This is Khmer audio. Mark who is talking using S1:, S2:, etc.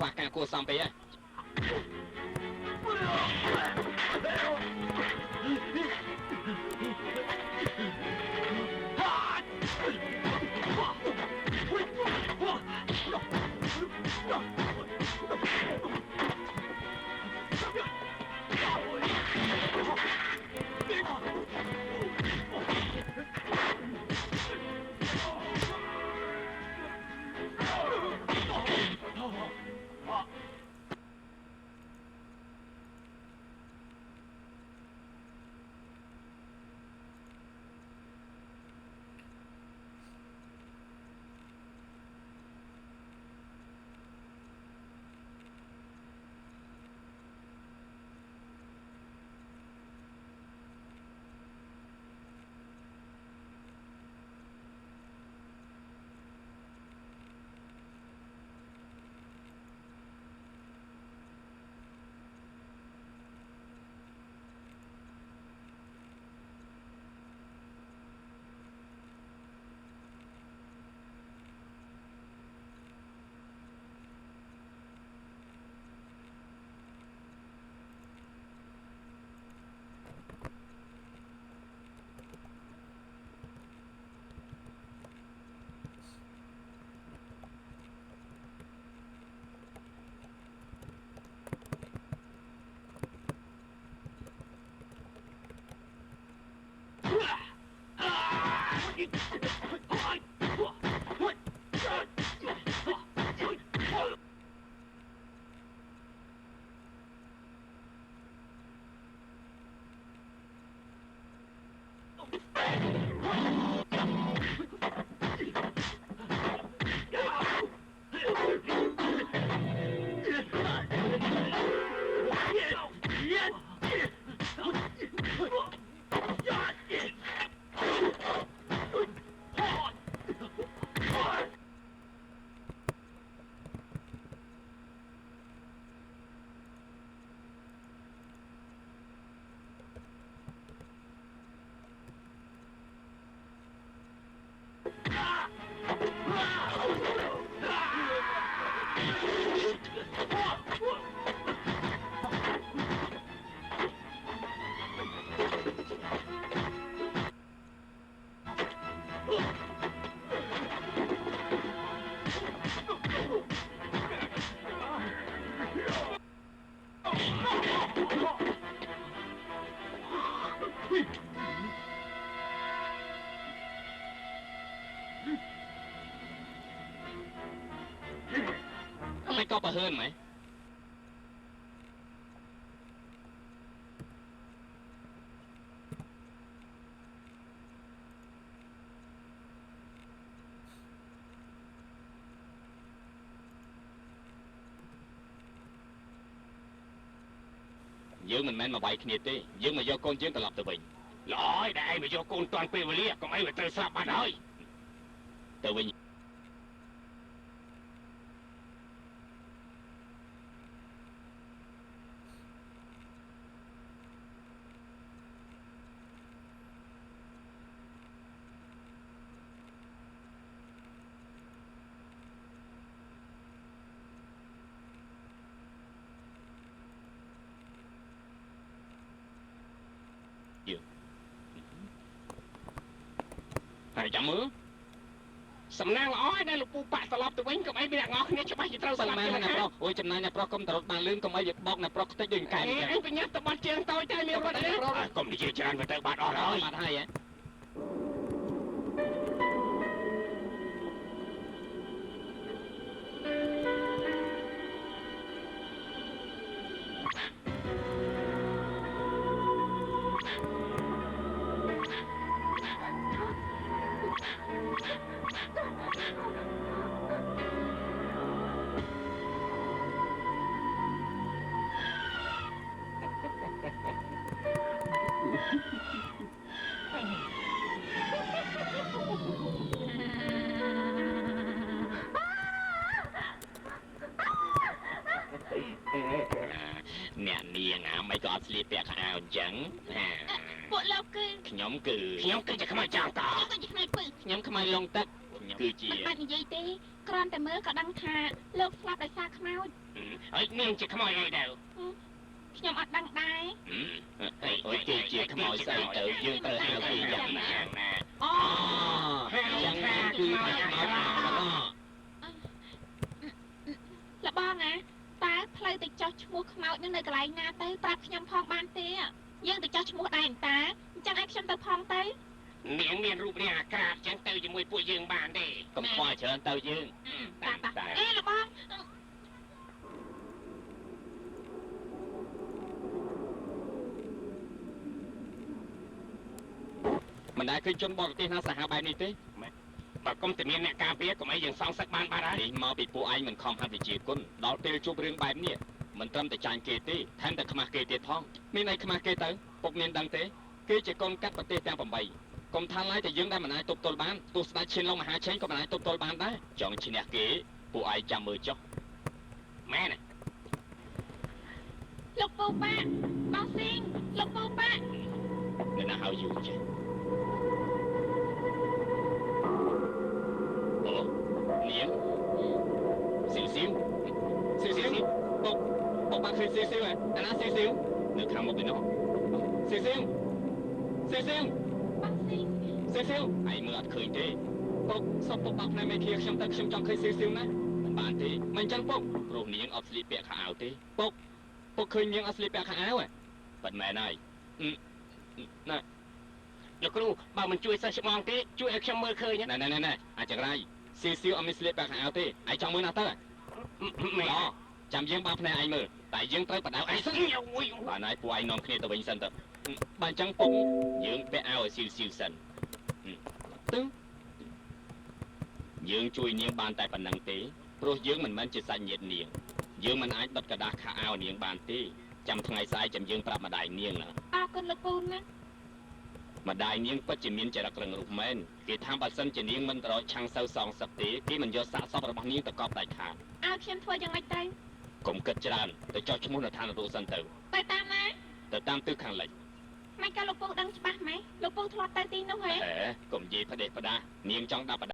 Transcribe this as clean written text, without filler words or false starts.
S1: ខ្វះការគួរសមពេកហើយก็ประเฮินไหมយើងមិនមែនមកវាយគ្នាទេយើងមកយកកូនយើងត្រឡប់ទៅវិញល្អហើយដែលឯងមកយកកូនតាន់ពេលវេលាកុំអីវាត្រូវស្លាប់បាត់ហើយទៅវិញហើយចាំមើលសំណាងល្អហើយដែលលោកពូប៉ាក់ត្រឡប់ទៅវិញកុំអីមានអ្នកងោគ្នាច្បាស់ជាត្រូវស្លាប់ទៅណាប្រុសអូយចំណាយអ្នកប្រុសកុំត្រឡប់បានលឿនកុំអីវាបោកអ្នកប្រុសខ្ទេចដូចកែអីបញ្ញាទៅបាត់ជើងតូចតែមានរត់អីកុំនិយាយច្រើនទៅបាត់អស់ហើយបាត់ហើយហ៎អ្នកនាងមិនក៏អត់ស្លៀកពាក់ខោអាវអញ្ចឹងពួកលោកគឺខ្ញុំគឺជាខ្មៅចောင်းតខ្ញុំខ្មៅលងទឹកខ្ញុំ គឺជាបាច់និយាយទេគ្រាន់តែមើលក៏ដឹងថាលោកស្លាប់ដោយសារខ្មោចហើយនាងជាខ្មោចអីដែរខ្ញុំអត់ដឹងដែរអូយគេជាខ្មោចស្អីទៅយើងត្រូវហៅគេយ៉ាងណាអូយ៉ាងណាគឺខ្មោចលបងណាតើផ្លូវទៅចោះឈ្មោះខ្មោចនឹងនៅកន្លែងណាទៅប្រាប់ខ្ញុំផងបានទេយើងទៅចោះឈ្មោះដែរតាអញ្ចឹងឲ្យខ្ញុំទៅផងទៅនាងមានរូបរាងអាក្រាតចឹងទៅជាមួយពួកយើងបានទេកុំខ្វល់ច្រើនទៅយើងតែអេលបងមិនដែលឃើញជនបរទេសណាសាហាវបែបនេះទេបើគុំតែមានអ្នកការពារកុំអីយើងសងសឹកបានបាត់ហើយនេះមកពីពួកឯងមិនខំហាត់វិជាគុណដល់ពេលជួបរឿងបែបនេះមិនត្រឹមតែចាញ់គេទេថែមទាំងខ្មាស់គេទៀតផងមានអីខ្មាស់គេទៅពុកមានដឹងទេគេជាកូនកាត់ប្រទេសទាំង8កុំថាឡើយតែយើងដែលមិនអាចទប់ទល់បានទោះស្ដេចឈានឡុងមហាឆេងក៏មិនអាចទប់ទល់បានដែរចង់ឈ្នះគេពួកឯងចាំមើលចុះមែនលោកពូប៉ាបងស៊ីងលោកពូប៉ានៅណាហៅយូរចេះអូនាងស៊ីវពុកបាក់ឃើញស៊ីវអាណាស៊ីវនៅខាងមុខនេះនោះស៊ីវបាក់ស៊ីវឯងមើលអត់ឃើញទេពុកសុំពុកបាក់ផ្នែកមេធាខ្ញុំទៅខ្ញុំចង់ឃើញស៊ីវណាមិនបានទេមិនអញ្ចឹងពុកព្រោះនាងអត់ស្លៀកពាក់ខោអាវទេពុកឃើញនាងអត់ស្លៀកពាក់ខោអាវប៉ិនមែនហើយណាលោកគ្រូបើមិនជួយសិស្សច្បងទេជួយឲ្យខ្ញុំមើលឃើញណែអាចង្រៃស៊ីវអត់មានស្លៀកពាក់ខោអាវទេឯងចង់មើលណាទៅមែនចាំយើងបើផ្នែកឯងមើលតែយើងត្រូវបដៅឯងសិនបានហើយពួកឯងនាំគ្នាទៅវិញសិនទៅបើអញ្ចឹងពុកយើងពាក់អាវឲ្យស៊ីវសិនទៅយើងជួយនាងបានតែប៉ុណ្្នឹងទេព្រោះយើងមិនមែនជាសាច់ញាតិនាងយើងមិនអាចដុតกระดาษខោអាវនាងបានទេចាំថ្ងៃស្អែកចាំយើងប្រាប់ម្ដាយនាងណាអរគុណលោកពូណាម្ដាយនាងពិតជាមានចរិតរឹងរូសមែនគេថាបើសិនជានាងមិនប្រឆាំងសូវសងសឹកទេគេមិនយកសាកសពរបស់នាងទៅកប់ដាច់ខាតឲ្យខ្ញុំធ្វើយ៉ាងម៉េចទៅកុំគិតច្រើនទៅចោះឈ្មោះនៅឋាននរោសិនទៅតាមណាទៅតាមទិសខាងលិចមិនក៏លោកពូដឹងច្បាស់ម៉េចលោកពូធ្លាប់ទៅទីនោះហ៎កុំនិយាយផ្ដេសផ្ដាសនាងចង់ដាក់